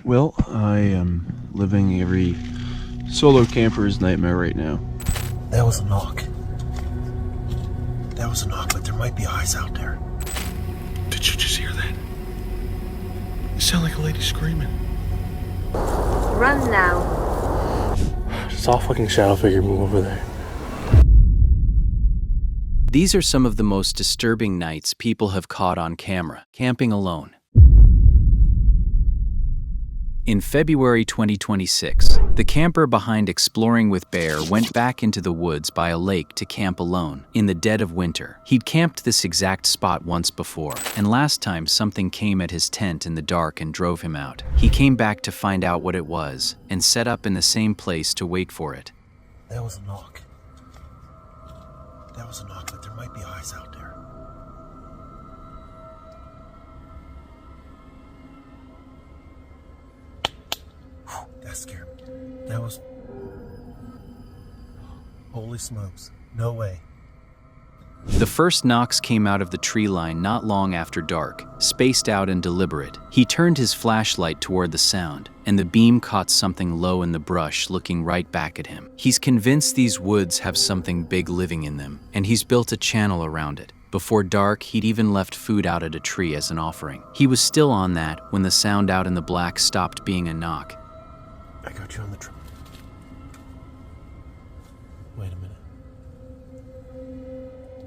Well, I am living every solo camper's nightmare right now. That was a knock. That was a knock, but there might be eyes out there. Did you just hear that? It sounded like a lady screaming. Run now. Saw a fucking shadow figure move over there. These are some of the most disturbing nights people have caught on camera, camping alone. In February 2026, the camper behind Exploring with Bear went back into the woods by a lake to camp alone in the dead of winter. He'd camped this exact spot once before, and last time something came at his tent in the dark and drove him out. He came back to find out what it was and set up in the same place to wait for it. That was a knock. That was a knock, but there might be eyes out there. That scared me. That was... Holy smokes. No way. The first knocks came out of the tree line not long after dark, spaced out and deliberate. He turned his flashlight toward the sound, and the beam caught something low in the brush looking right back at him. He's convinced these woods have something big living in them, and he's built a channel around it. Before dark, he'd even left food out at a tree as an offering. He was still on that when the sound out in the black stopped being a knock. I got you on the trip. Wait a minute.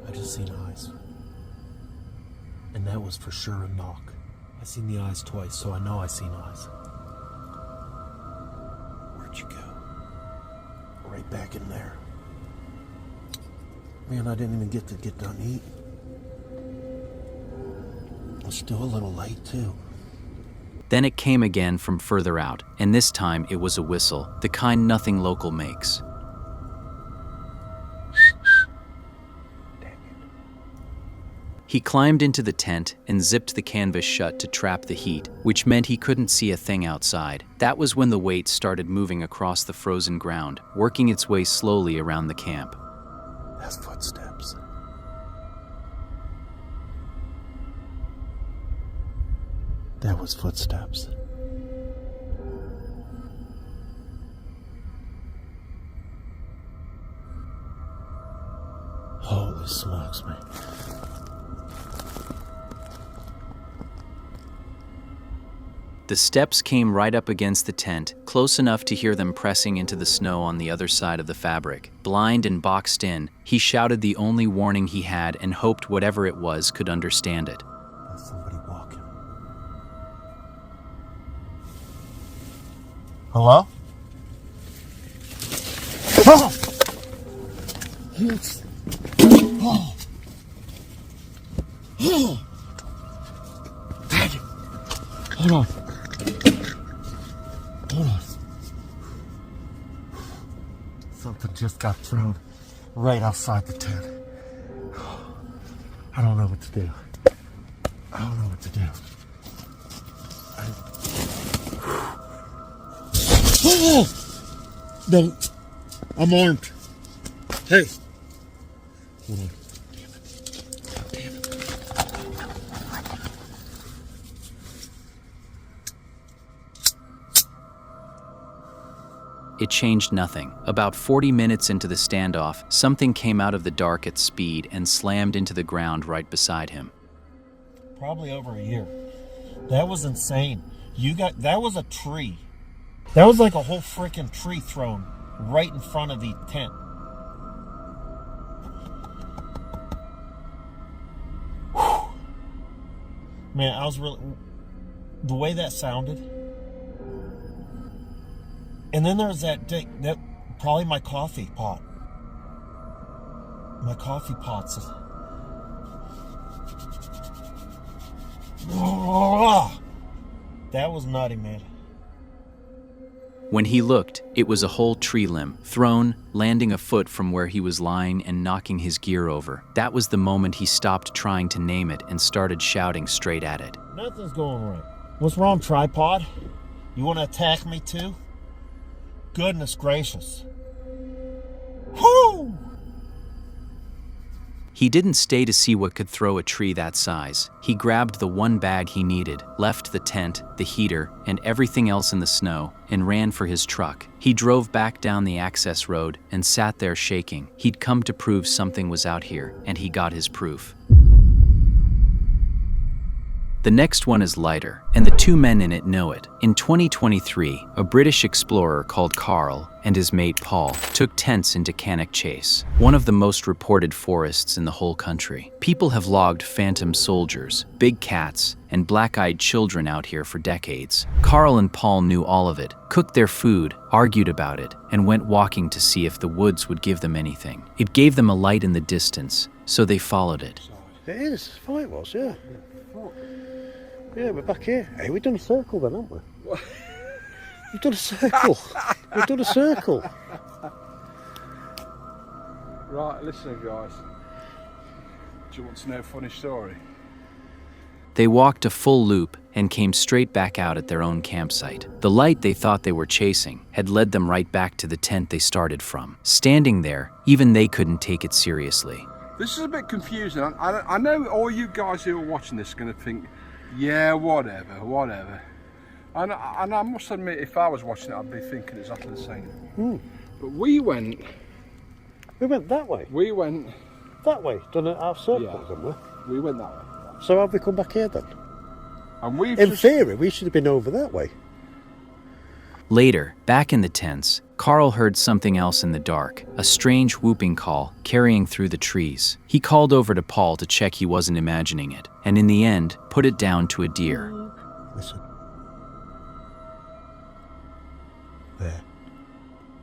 I just seen eyes. And that was for sure a knock. I seen the eyes twice, so I know I seen eyes. Where'd you go? Right back in there. Man, I didn't even get done eating. It's still a little late, too. Then it came again from further out, and this time it was a whistle, the kind nothing local makes. He climbed into the tent and zipped the canvas shut to trap the heat, which meant he couldn't see a thing outside. That was when the weight started moving across the frozen ground, working its way slowly around the camp. That's footsteps. That was footsteps. Holy smokes, man. The steps came right up against the tent, close enough to hear them pressing into the snow on the other side of the fabric. Blind and boxed in, he shouted the only warning he had and hoped whatever it was could understand it. There's somebody walking. Hello? Oh! Yes. Oh! Oh! Dang it. Hold on. Hold on. Something just got thrown right outside the tent. I don't know what to do. I don't know what to do. Oh! No. I'm armed. Hey. Hold on. Damn it. God damn it. It changed nothing. About 40 minutes into the standoff, something came out of the dark at speed and slammed into the ground right beside him. Probably over a year. That was insane. That was a tree. That was like a whole freaking tree thrown right in front of the tent. Whew. Man, I was really... The way that sounded... And then there's that probably my coffee pot. My coffee pot's... That was nutty, man. When he looked, it was a whole tree limb, thrown, landing a foot from where he was lying and knocking his gear over. That was the moment he stopped trying to name it and started shouting straight at it. Nothing's going right. What's wrong, tripod? You want to attack me too? Goodness gracious. Whoo! He didn't stay to see what could throw a tree that size. He grabbed the one bag he needed, left the tent, the heater, and everything else in the snow, and ran for his truck. He drove back down the access road and sat there shaking. He'd come to prove something was out here, and he got his proof. The next one is lighter, and the two men in it know it. In 2023, a British explorer called Carl and his mate Paul took tents into Cannock Chase, one of the most reported forests in the whole country. People have logged phantom soldiers, big cats, and black-eyed children out here for decades. Carl and Paul knew all of it, cooked their food, argued about it, and went walking to see if the woods would give them anything. It gave them a light in the distance, so they followed it. It is. I thought it was, yeah. Yeah, we're back here. Hey, we've done a circle then, haven't we? What? We've done a circle. We've done a circle. Right, listen guys. Do you want to know a funny story? They walked a full loop and came straight back out at their own campsite. The light they thought they were chasing had led them right back to the tent they started from. Standing there, even they couldn't take it seriously. This is a bit confusing. I know all you guys who are watching this are going to think, yeah, whatever. And I must admit, if I was watching it, I'd be thinking exactly the same. But we went that way. We went that way. Done a half circle, Yeah. haven't we? We went that way. So have we come back here then? And we've In theory, we should have been over that way. Later, back in the tents, Carl heard something else in the dark, a strange whooping call carrying through the trees. He called over to Paul to check he wasn't imagining it, and in the end, put it down to a deer. Listen. There.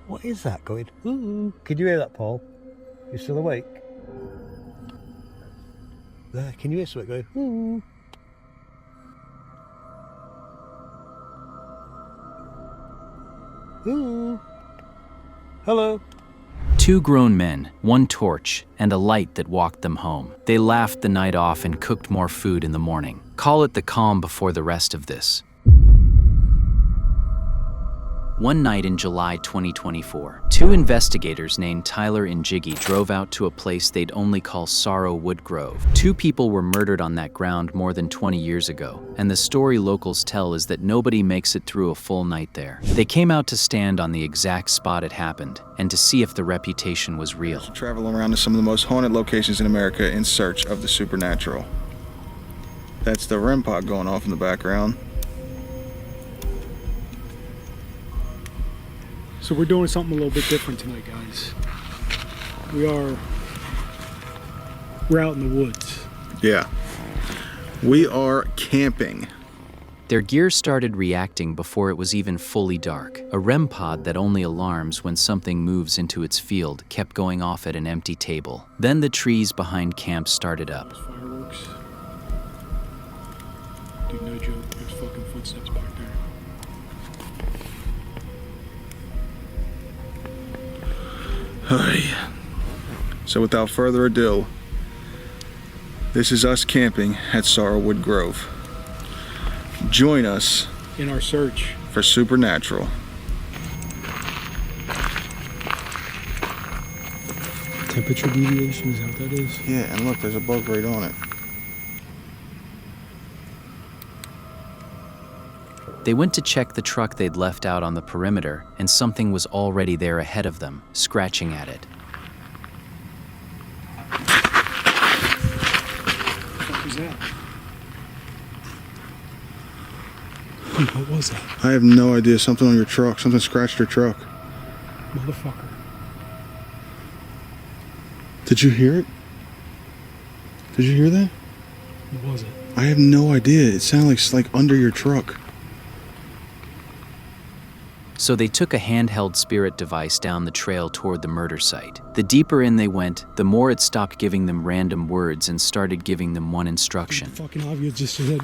What is that going? Ooh. Can you hear that, Paul? You still awake? There. Can you hear something going? Ooh. Ooh. Hello. Two grown men, one torch, and a light that walked them home. They laughed the night off and cooked more food in the morning. Call it the calm before the rest of this. One night in July 2024, two investigators named Tyler and Jiggy drove out to a place they'd only call Sorrowwood Grove. Two people were murdered on that ground more than 20 years ago, and the story locals tell is that nobody makes it through a full night there. They came out to stand on the exact spot it happened, and to see if the reputation was real. Travel around to some of the most haunted locations in America in search of the supernatural. That's the REM pod going off in the background. So we're doing something a little bit different tonight, guys. We're out in the woods. Yeah. We are camping. Their gear started reacting before it was even fully dark. A REM pod that only alarms when something moves into its field kept going off at an empty table. Then the trees behind camp started up. There's fireworks. Dude, no joke. There's fucking footsteps back there. Hi. So without further ado, this is us camping at Sorrowwood Grove. Join us In our search. for supernatural. Temperature deviation, is that what that is? Yeah, and look, there's a bug right on it. They went to check the truck they'd left out on the perimeter, and something was already there ahead of them, scratching at it. What was that? What was that? I have no idea. Something on your truck. Something scratched your truck. Motherfucker. Did you hear it? Did you hear that? What was it? I have no idea. It sounded like under your truck. So they took a handheld spirit device down the trail toward the murder site. The deeper in they went, the more it stopped giving them random words and started giving them one instruction. The fucking obvious just said...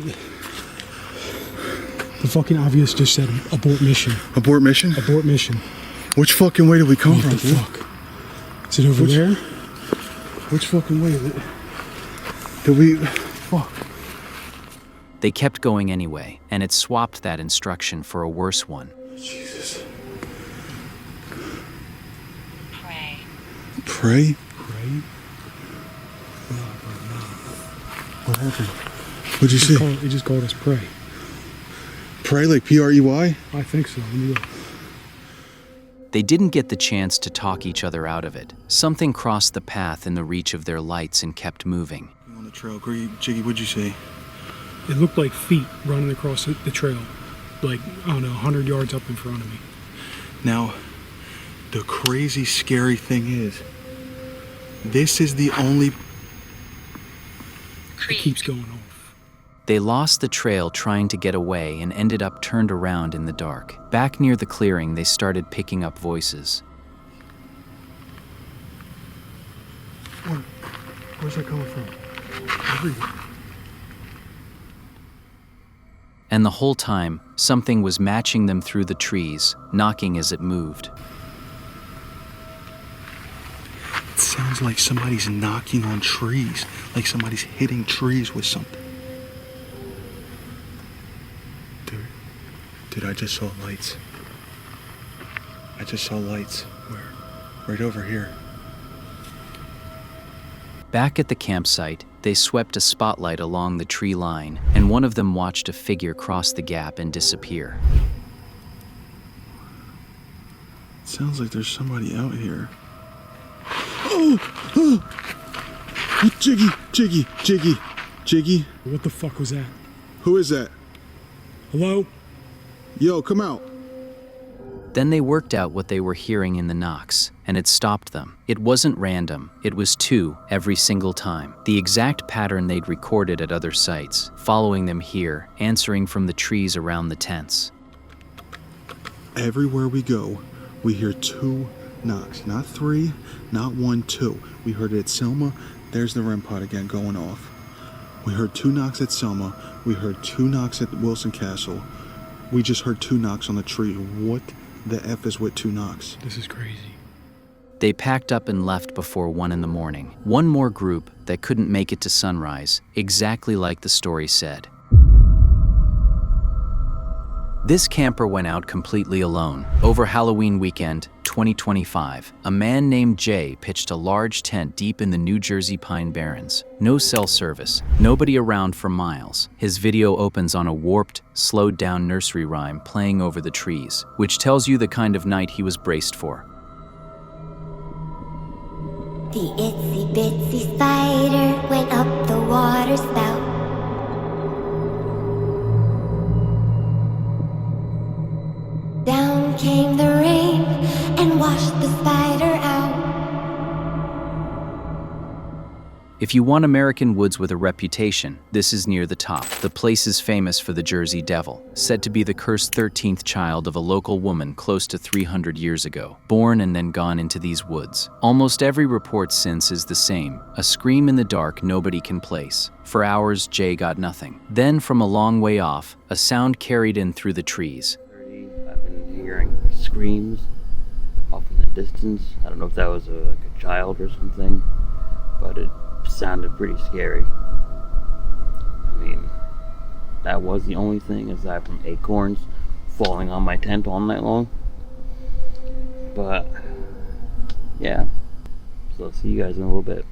The fucking obvious just said, abort mission. Abort mission? Abort mission. Which fucking way did we come What from, the dude? fuck? Is it over there? Which fucking way did we... Fuck. They kept going anyway, and it swapped that instruction for a worse one. Jesus. Pray. Pray? Pray? What happened? What'd you see? He just called us prey. Prey, like P-R-E-Y? I think so. Let me look. They didn't get the chance to talk each other out of it. Something crossed the path in the reach of their lights and kept moving. On the trail, Jiggy, what'd you see? It looked like feet running across the trail. Like, I don't know, 100 yards up in front of me. Now, the crazy, scary thing is, this is the only... It keeps going off. They lost the trail trying to get away and ended up turned around in the dark. Back near the clearing, they started picking up voices. Where's that coming from? Everywhere. And the whole time, something was matching them through the trees, knocking as it moved. It sounds like somebody's knocking on trees, like somebody's hitting trees with something. Dude, I just saw lights. I just saw lights. Where? Right over here. Back at the campsite, they swept a spotlight along the tree line, and one of them watched a figure cross the gap and disappear. It sounds like there's somebody out here. Oh! Jiggy. What the fuck was that? Who is that? Hello? Yo, come out. Then they worked out what they were hearing in the knocks, and it stopped them. It wasn't random. It was 2 every single time. The exact pattern they'd recorded at other sites, following them here, answering from the trees around the tents. Everywhere we go, we hear 2 knocks. Not 3, not 1, 2. We heard it at Selma. There's the REM pod again going off. We heard 2 knocks at Selma. We heard 2 knocks at Wilson Castle. We just heard 2 knocks on the tree. What the F is with 2 knocks? This is crazy. They packed up and left before 1 in the morning. One more group that couldn't make it to sunrise, exactly like the story said. This camper went out completely alone. Over Halloween weekend, 2025, a man named Jay pitched a large tent deep in the New Jersey Pine Barrens. No cell service, nobody around for miles. His video opens on a warped, slowed down nursery rhyme playing over the trees, which tells you the kind of night he was braced for. The itsy bitsy spider went up the water spout. Down came the rain and washed the spider out. If you want American woods with a reputation, this is near the top. The place is famous for the Jersey Devil, said to be the cursed 13th child of a local woman close to 300 years ago, born and then gone into these woods. Almost every report since is the same, a scream in the dark nobody can place. For hours, Jay got nothing. Then, from a long way off, a sound carried in through the trees. I've been hearing screams off in the distance. I don't know if that was like a child or something, but it sounded pretty scary. I mean, that was the only thing aside from acorns falling on my tent all night long. But yeah, so I'll see you guys in a little bit.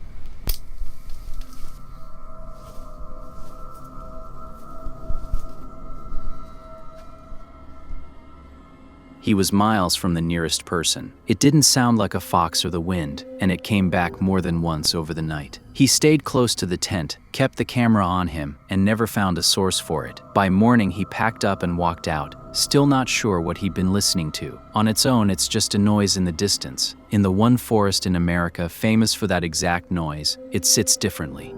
He was miles from the nearest person. It didn't sound like a fox or the wind, and it came back more than once over the night. He stayed close to the tent, kept the camera on him, and never found a source for it. By morning, he packed up and walked out, still not sure what he'd been listening to. On its own, it's just a noise in the distance. In the one forest in America famous for that exact noise, it sits differently.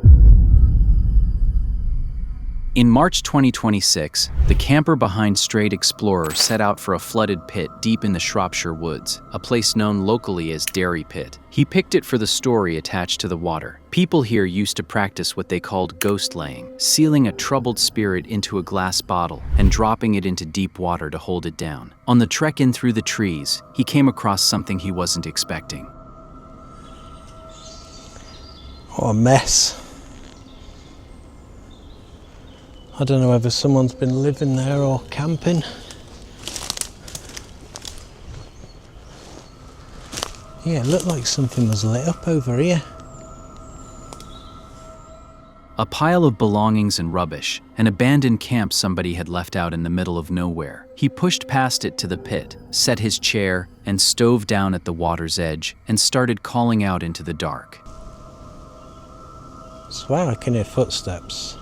In March 2026, the camper behind Strayed Explorer set out for a flooded pit deep in the Shropshire woods, a place known locally as Dairy Pit. He picked it for the story attached to the water. People here used to practice what they called ghost laying, sealing a troubled spirit into a glass bottle and dropping it into deep water to hold it down. On the trek in through the trees, he came across something he wasn't expecting. What a mess. I don't know whether someone's been living there or camping. Yeah, it looked like something was lit up over here. A pile of belongings and rubbish, an abandoned camp somebody had left out in the middle of nowhere. He pushed past it to the pit, set his chair, and stove down at the water's edge, and started calling out into the dark. I swear I can hear footsteps.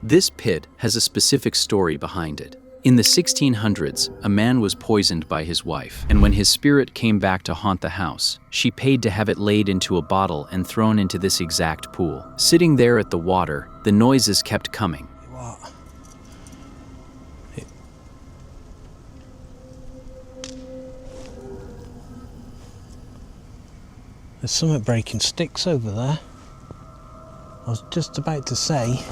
This pit has a specific story behind it. In the 1600s, a man was poisoned by his wife, and when his spirit came back to haunt the house, she paid to have it laid into a bottle and thrown into this exact pool. Sitting there at the water, the noises kept coming. What? There's something breaking sticks over there. I was just about to say,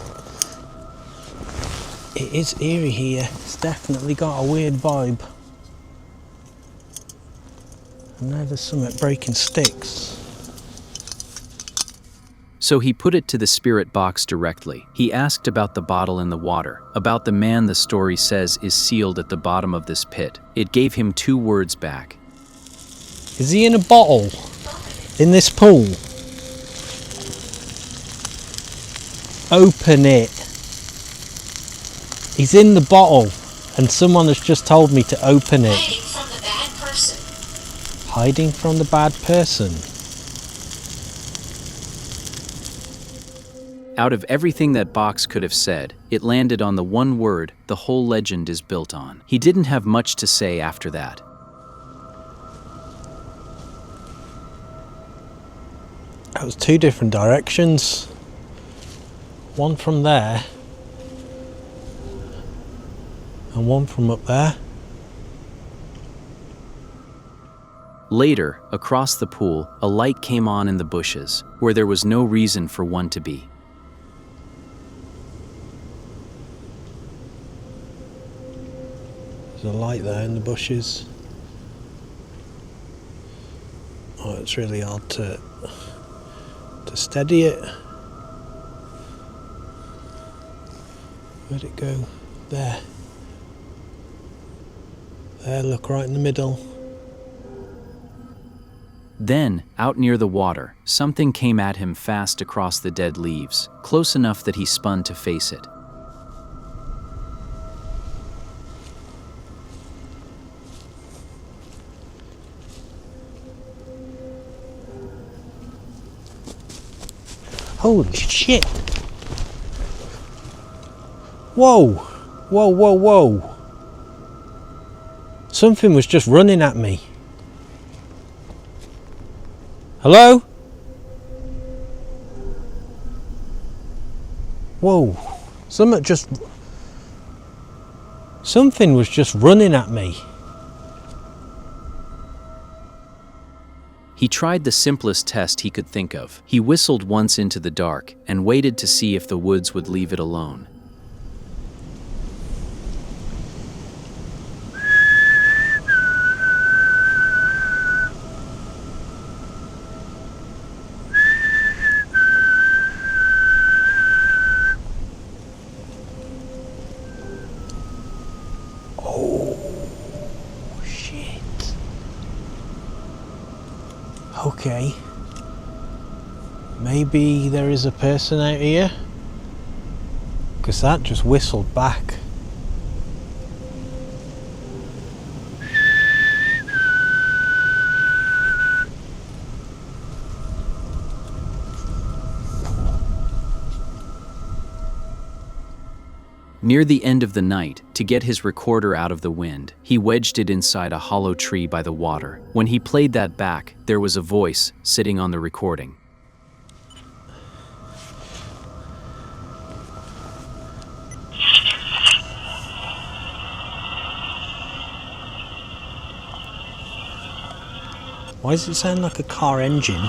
it is eerie here. It's definitely got a weird vibe. And now there's something breaking sticks. So he put it to the spirit box directly. He asked about the bottle in the water, about the man the story says is sealed at the bottom of this pit. It gave him 2 words back. Is he in a bottle? In this pool? Open it. He's in the bottle, and someone has just told me to open it. Hiding from the bad person. Hiding from the bad person. Out of everything that box could have said, it landed on the one word the whole legend is built on. He didn't have much to say after that. That was 2 different directions. One from there, and one from up there. Later, across the pool, a light came on in the bushes, where there was no reason for one to be. There's a light there in the bushes. Oh, it's really hard to steady it. Where'd it go? There. There, look, right in the middle. Then, out near the water, something came at him fast across the dead leaves, close enough that he spun to face it. Holy shit! Whoa! Whoa, whoa, whoa! Something was just running at me. Hello? Whoa! Something was just running at me. He tried the simplest test he could think of. He whistled once into the dark and waited to see if the woods would leave it alone. Okay, maybe there is a person out here, because that just whistled back. Near the end of the night, to get his recorder out of the wind, he wedged it inside a hollow tree by the water. When he played that back, there was a voice sitting on the recording. Why does it sound like a car engine?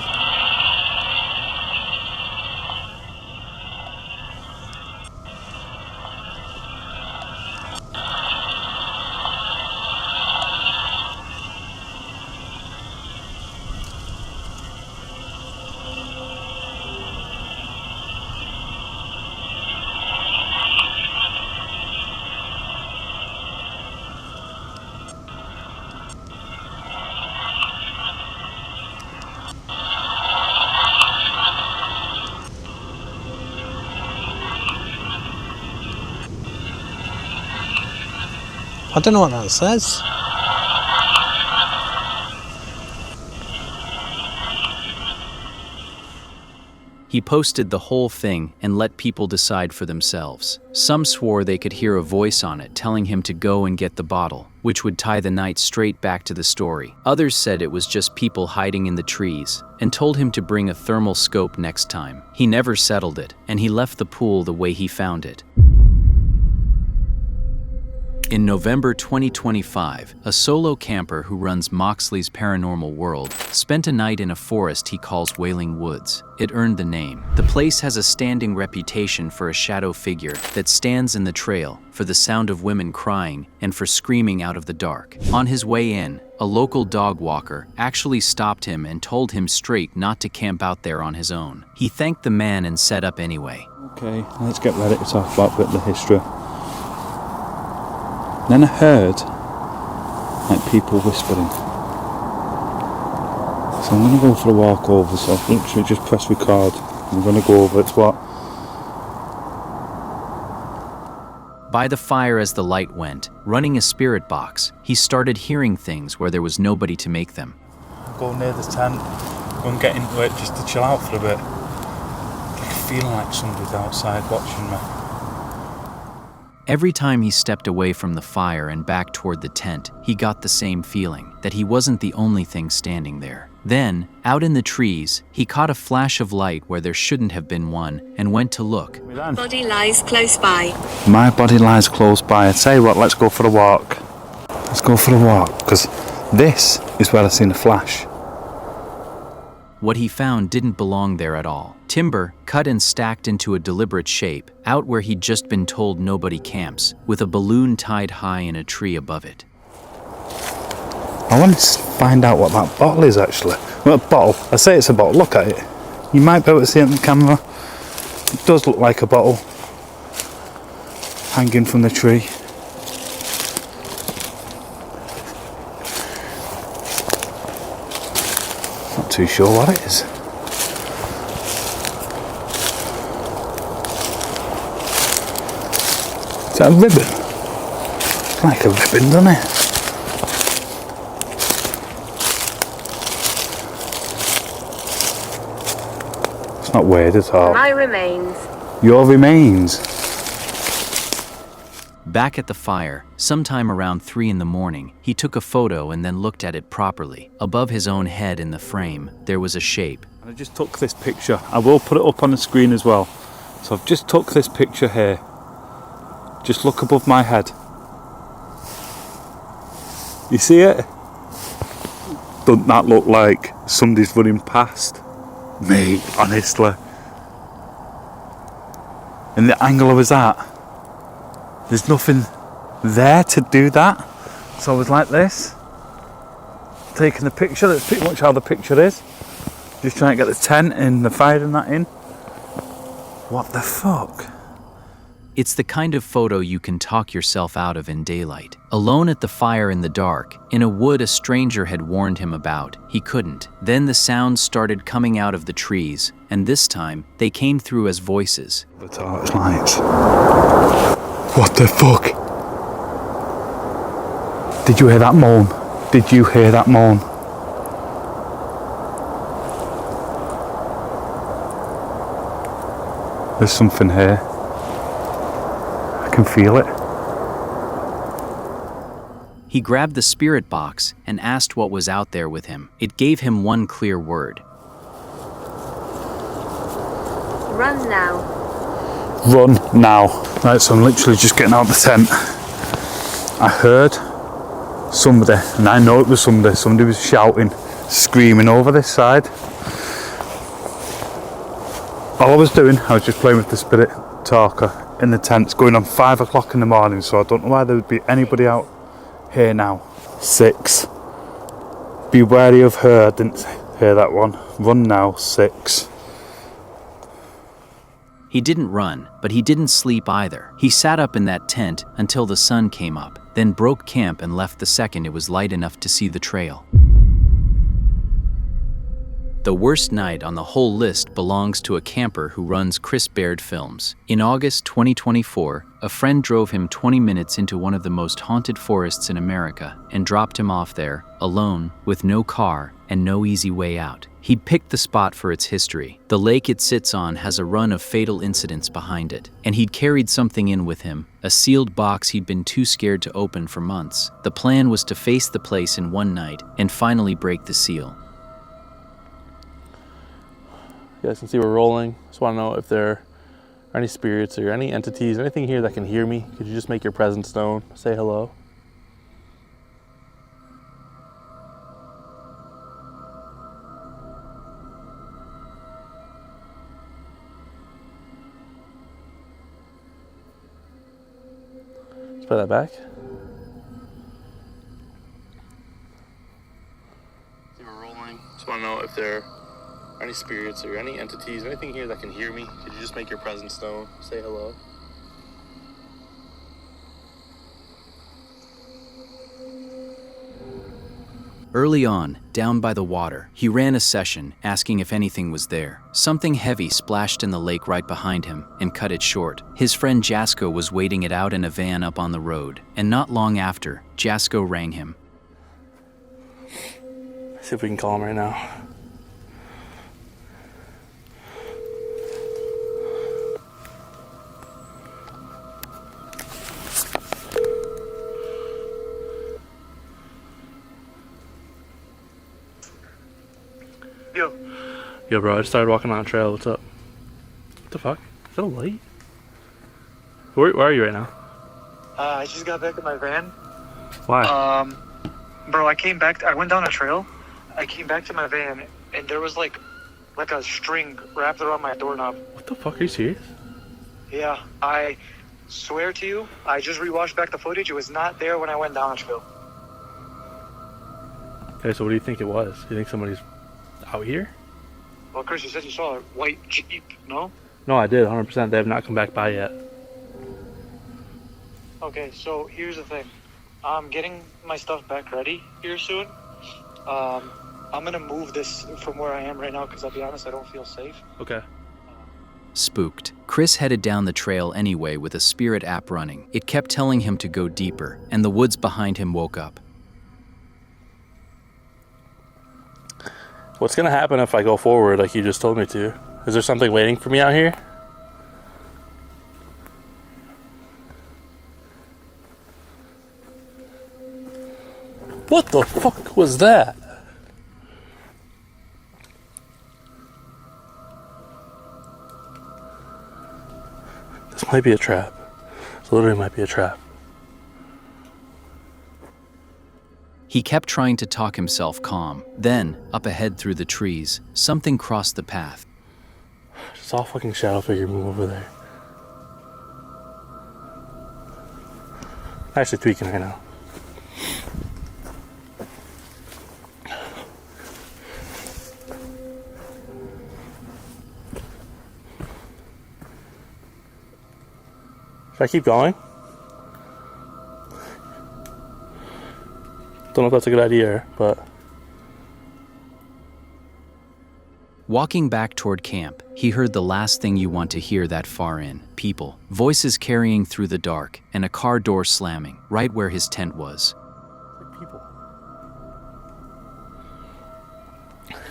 I don't know what that says. He posted the whole thing and let people decide for themselves. Some swore they could hear a voice on it telling him to go and get the bottle, which would tie the night straight back to the story. Others said it was just people hiding in the trees and told him to bring a thermal scope next time. He never settled it, and he left the pool the way he found it. In November 2025, a solo camper who runs Moxley's Paranormal World spent a night in a forest he calls Wailing Woods. It earned the name. The place has a standing reputation for a shadow figure that stands in the trail, for the sound of women crying, and for screaming out of the dark. On his way in, a local dog walker actually stopped him and told him straight not to camp out there on his own. He thanked the man and set up anyway. Okay, let's get ready to talk about a bit of the history. Then I heard like people whispering. So I'm going to go for a walk over, so I've literally just press record. I'm going to go over to what? By the fire as the light went, running a spirit box, he started hearing things where there was nobody to make them. I'll go near the tent, go and get into it just to chill out for a bit. I feel like somebody's outside watching me. Every time he stepped away from the fire and back toward the tent, he got the same feeling, that he wasn't the only thing standing there. Then, out in the trees, he caught a flash of light where there shouldn't have been one and went to look. Body lies close by. My body lies close by. I tell you what, let's go for a walk. Let's go for a walk, because this is where I seen a flash. What he found didn't belong there at all. Timber cut and stacked into a deliberate shape, out where he'd just been told nobody camps, with a balloon tied high in a tree above it. I want to find out what that bottle is actually. Well, a bottle. I say it's a bottle. Look at it. You might be able to see it on the camera. It does look like a bottle hanging from the tree. Not too sure what it is. Is that a ribbon? It's like a ribbon, doesn't it? It's not weird at all. My remains. Your remains. Back at the fire, sometime around 3 in the morning, he took a photo and then looked at it properly. Above his own head in the frame, there was a shape. I just took this picture. I will put it up on the screen as well. So I've just took this picture here. Just look above my head. You see it? Doesn't that look like somebody's running past me, honestly? And the angle I was at, there's nothing there to do that. So I was like this, taking the picture. That's pretty much how the picture is. Just trying to get the tent and the fire and that in. What the fuck? It's the kind of photo you can talk yourself out of in daylight. Alone at the fire in the dark, in a wood a stranger had warned him about, he couldn't. Then the sounds started coming out of the trees, and this time, they came through as voices. The torch lights. What the fuck? Did you hear that moan? Did you hear that moan? There's something here. I can feel it. He grabbed the spirit box and asked what was out there with him. It gave him one clear word. Run now. Run now. Right, so I'm literally just getting out of the tent. I heard somebody, and I know it was somebody. Somebody was shouting, screaming over this side. All I was doing, I was just playing with the spirit talker in the tent. It's going on 5 o'clock in the morning, so I don't know why there would be anybody out here now. 6. Be wary of her. I didn't hear that one. Run now. 6. He didn't run, but he didn't sleep either. He sat up in that tent until the sun came up, then broke camp and left the second it was light enough to see the trail. The worst night on the whole list belongs to a camper who runs Chris Baird Films. In August 2024, a friend drove him 20 minutes into one of the most haunted forests in America and dropped him off there, alone, with no car and no easy way out. He'd picked the spot for its history. The lake it sits on has a run of fatal incidents behind it, and he'd carried something in with him, a sealed box he'd been too scared to open for months. The plan was to face the place in one night and finally break the seal. You guys can see we're rolling. Just want to know if there are any spirits or any entities, anything here that can hear me. Could you just make your presence known? Say hello. Let's play that back. See, we're rolling. Just want to know if there any spirits or any entities, anything here that can hear me. Could you just make your presence known? Say hello. Early on, down by the water, he ran a session, asking if anything was there. Something heavy splashed in the lake right behind him and cut it short. His friend Jasko was waiting it out in a van up on the road, and not long after, Jasko rang him. See if we can call him right now. Yo, bro, I just started walking on a trail. What's up? What the fuck? Is that a light? Where are you right now? I just got back in my van. Why? Bro, I went down a trail. I came back to my van, and there was like a string wrapped around my doorknob. What the fuck? Are you serious? Yeah, I swear to you, I just rewatched back the footage. It was not there when I went down the trail. Okay, so what do you think it was? You think somebody's out here? Well, Chris, you said you saw a white Jeep, no? No, I did, 100%. They have not come back by yet. Okay, so here's the thing. I'm getting my stuff back ready here soon. I'm gonna move this from where I am right now because I'll be honest, I don't feel safe. Okay. Spooked, Chris headed down the trail anyway with a spirit app running. It kept telling him to go deeper, and the woods behind him woke up. What's gonna happen if I go forward like you just told me to? Is there something waiting for me out here? What the fuck was that? This might be a trap. This literally might be a trap. He kept trying to talk himself calm. Then, up ahead through the trees, something crossed the path. Just saw a fucking shadow figure move over there. I'm actually tweaking right now. Should I keep going? Don't know if that's a good idea, but... Walking back toward camp, he heard the last thing you want to hear that far in. People, voices carrying through the dark, and a car door slamming, right where his tent was. Like people.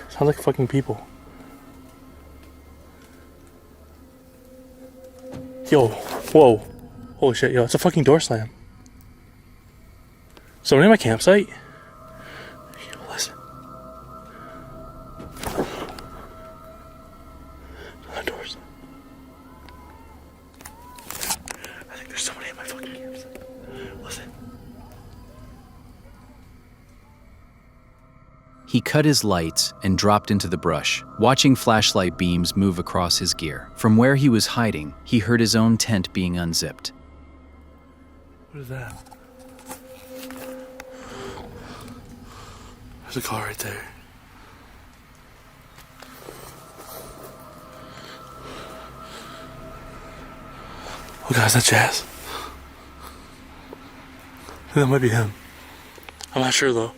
Sounds like fucking people. Yo, whoa. Holy shit, yo, it's a fucking door slam. Somebody at my campsite? Yo, listen. A door slam. I think there's somebody at my fucking campsite. Listen. He cut his lights and dropped into the brush, watching flashlight beams move across his gear. From where he was hiding, he heard his own tent being unzipped. What is that? There's a car right there. Oh God, is that Jazz? I think that might be him. I'm not sure though.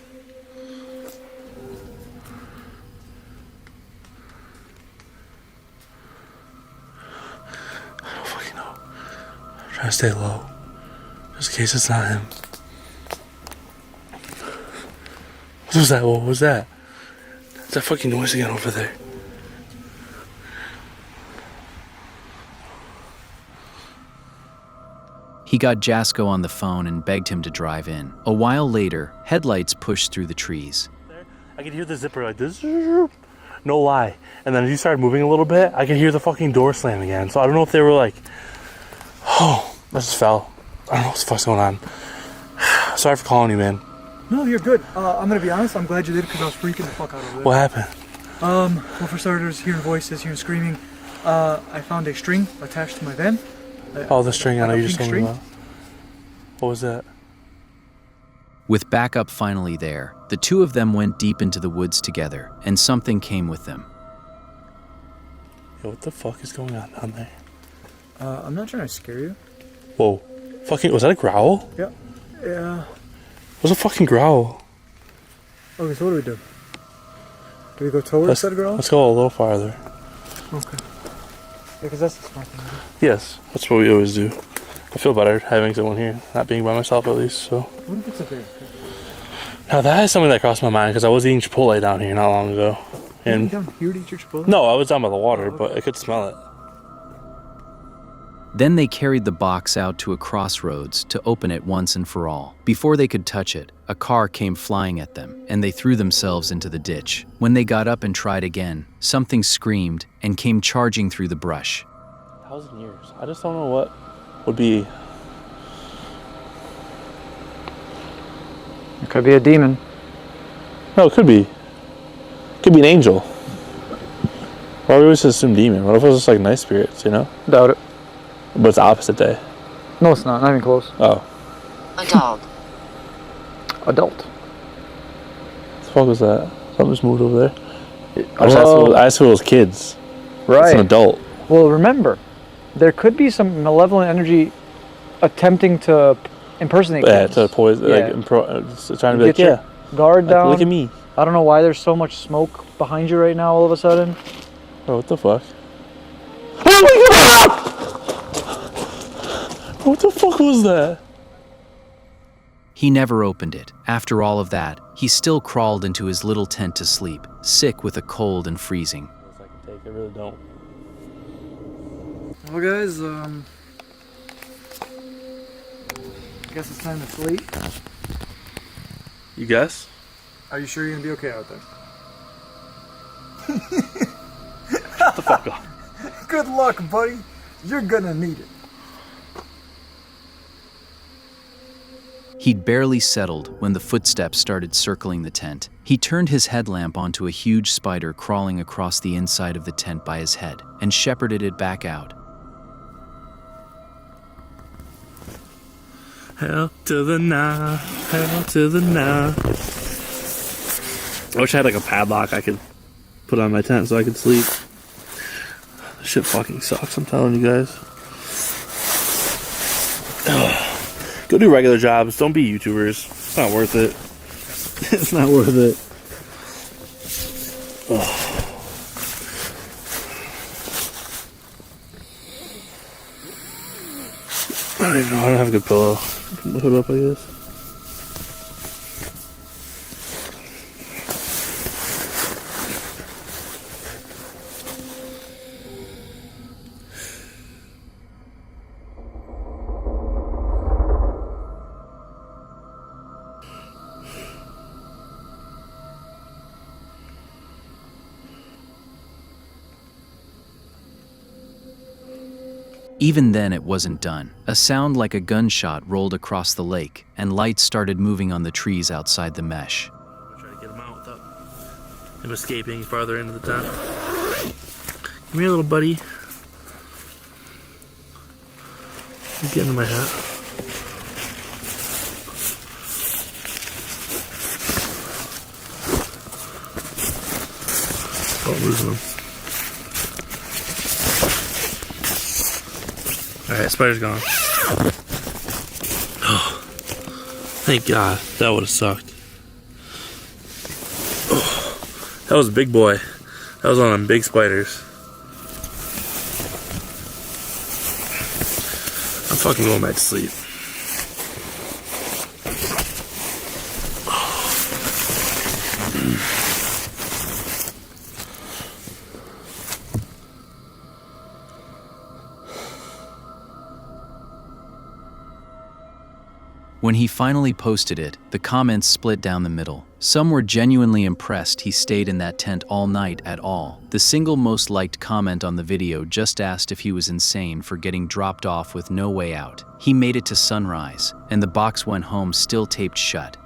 to stay low, just in case it's not him. What was that? What was that? It's that fucking noise again over there. He got Jasko on the phone and begged him to drive in. A while later, headlights pushed through the trees. I could hear the zipper like this. No lie. And then as you started moving a little bit, I could hear the fucking door slam again. So I don't know if they were like, oh, I just fell. I don't know what the fuck's going on. Sorry for calling you, man. No, you're good. I'm gonna be honest, I'm glad you did because I was freaking the fuck out of it. What happened? Well, for starters, hearing voices, hearing screaming. I found a string attached to my van. Oh, the string I know you just told me string. about. What was that? With backup finally there, the two of them went deep into the woods together, and something came with them. Yo, what the fuck is going on down there? I'm not trying to scare you. Whoa. Fucking, was that a growl? Yeah. Yeah. It was a fucking growl. Okay, so what do we do? Do we go towards that growl? Let's go a little farther. Okay. Yeah, because that's the smart thing to do. Yes, that's what we always do. I feel better having someone here, not being by myself at least, so. What if it's a bear? Now that is something that crossed my mind because I was eating Chipotle down here not long ago. And you down here to eat your Chipotle? No, I was down by the water, but I could smell it. Then they carried the box out to a crossroads to open it once and for all. Before they could touch it, a car came flying at them, and they threw themselves into the ditch. When they got up and tried again, something screamed and came charging through the brush. 1,000 years. I just don't know what would be. It could be a demon. No, it could be. It could be an angel. Why do we always assume demon? What if it was just like nice spirits, you know? Doubt it. But it's the opposite day. No, it's not. Not even close. Oh. Adult. Adult. What the fuck was that? Something just moved over there. I just thought it was kids. Right. It's an adult. Well, remember, there could be some malevolent energy attempting to impersonate kids. To poison. Yeah. Like, trying to be like, Get your guard down. Look at me. I don't know why there's so much smoke behind you right now all of a sudden. Oh, what the fuck? Oh my god! What the fuck was that? He never opened it. After all of that, he still crawled into his little tent to sleep, sick with a cold and freezing. I can take. I really don't. Well, guys, I guess it's time to sleep. You guess? Are you sure you're gonna be okay out there? Shut the fuck up. Good luck, buddy. You're gonna need it. He'd barely settled when the footsteps started circling the tent. He turned his headlamp onto a huge spider crawling across the inside of the tent by his head and shepherded it back out. Hell to the nah, hell to the nah. I wish I had like a padlock I could put on my tent so I could sleep. This shit fucking sucks, I'm telling you guys. Ugh. Go do regular jobs, don't be YouTubers. It's not worth it. It's not worth it. Ugh. I don't even know, I don't have a good pillow. Put the hood up, I guess. Even then, it wasn't done. A sound like a gunshot rolled across the lake, and lights started moving on the trees outside the mesh. I'll try to get him out without him escaping farther into the tent. Come here, little buddy. Get into my hat. Oh, I'm losing him. Alright, spider's gone. Oh, thank God. That would have sucked. Oh, that was a big boy. That was one of them big spiders. I'm fucking going back to sleep. When he finally posted it, the comments split down the middle. Some were genuinely impressed he stayed in that tent all night at all. The single most liked comment on the video just asked if he was insane for getting dropped off with no way out. He made it to sunrise, and the box went home still taped shut.